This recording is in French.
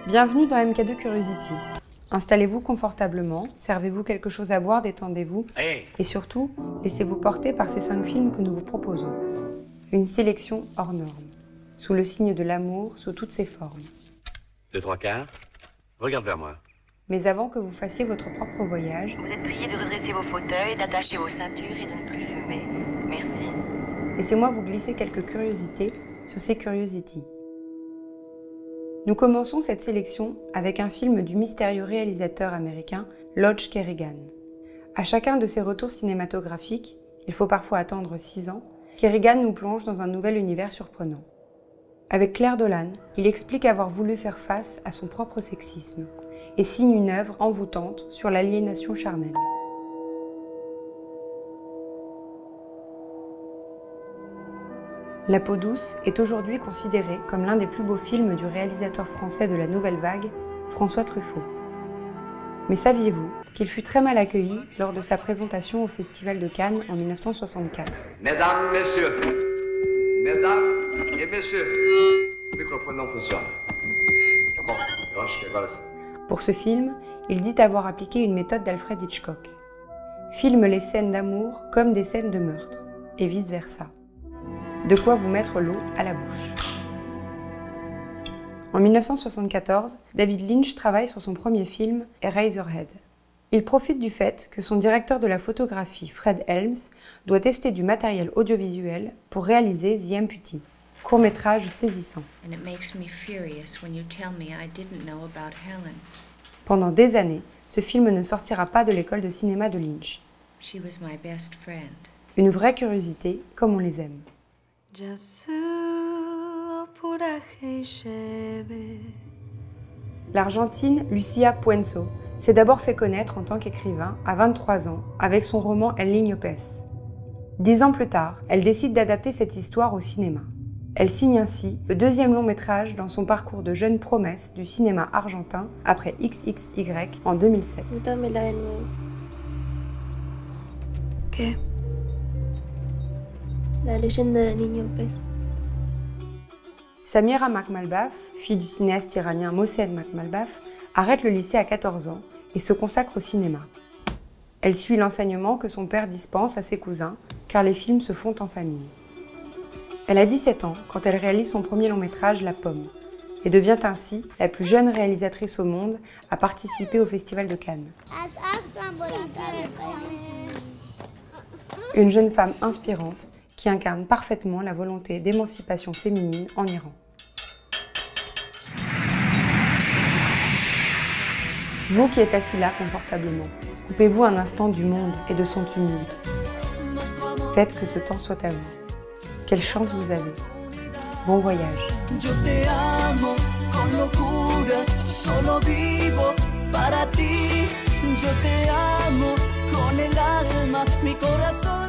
Bienvenue dans MK2 Curiosity. Installez-vous confortablement, servez-vous quelque chose à boire, détendez-vous et surtout, laissez-vous porter par ces 5 films que nous vous proposons. Une sélection hors norme, sous le signe de l'amour, sous toutes ses formes. 2 3 quarts, regarde vers moi. Mais avant que vous fassiez votre propre voyage, Vous êtes priés de redresser vos fauteuils, d'attacher vos ceintures et de ne plus fumer. Merci. laissez-moi vous glisser quelques curiosités sur ces Curiosity. Nous commençons cette sélection avec un film du mystérieux réalisateur américain Lodge Kerrigan. À chacun de ses retours cinématographiques, il faut parfois attendre 6 ans, Kerrigan nous plonge dans un nouvel univers surprenant. Avec Claire Dolan, il explique avoir voulu faire face à son propre sexisme et signe une œuvre envoûtante sur l'aliénation charnelle. La peau douce est aujourd'hui considérée comme l'un des plus beaux films du réalisateur français de la Nouvelle Vague, François Truffaut. Mais saviez-vous qu'il fut très mal accueilli lors de sa présentation au Festival de Cannes en 1964 ? Mesdames, messieurs, mesdames et messieurs, le microphone non fonctionne. Bon, voilà. Pour ce film, il dit avoir appliqué une méthode d'Alfred Hitchcock. Filme les scènes d'amour comme des scènes de meurtre, et vice-versa. De quoi vous mettre l'eau à la bouche. En 1974, David Lynch travaille sur son premier film, Eraserhead. Il profite du fait que son directeur de la photographie, Fred Helms, doit tester du matériel audiovisuel pour réaliser The Amputee, court-métrage saisissant. Pendant des années, ce film ne sortira pas de l'école de cinéma de Lynch. Une vraie curiosité, comme on les aime. L'Argentine Lucia Puenzo s'est d'abord fait connaître en tant qu'écrivain à 23 ans avec son roman El Niño Pez. 10 ans plus tard, elle décide d'adapter cette histoire au cinéma. Elle signe ainsi le 2e long métrage dans son parcours de jeune promesse du cinéma argentin après XXY en 2007. ¿Qué? La leyenda del niño pez. Samira Makhmalbaf, fille du cinéaste iranien Mohsen Makhmalbaf, arrête le lycée à 14 ans et se consacre au cinéma. Elle suit l'enseignement que son père dispense à ses cousins, car les films se font en famille. Elle a 17 ans quand elle réalise son premier long métrage La Pomme, et devient ainsi la plus jeune réalisatrice au monde à participer au Festival de Cannes. Une jeune femme inspirante qui incarne parfaitement la volonté d'émancipation féminine en Iran. Vous qui êtes assis là confortablement, coupez-vous un instant du monde et de son tumulte. Faites que ce temps soit à vous. Quelle chance vous avez. Bon voyage. Yo te amo con locura, solo vivo para ti. Yo te amo con el alma, mi corazón.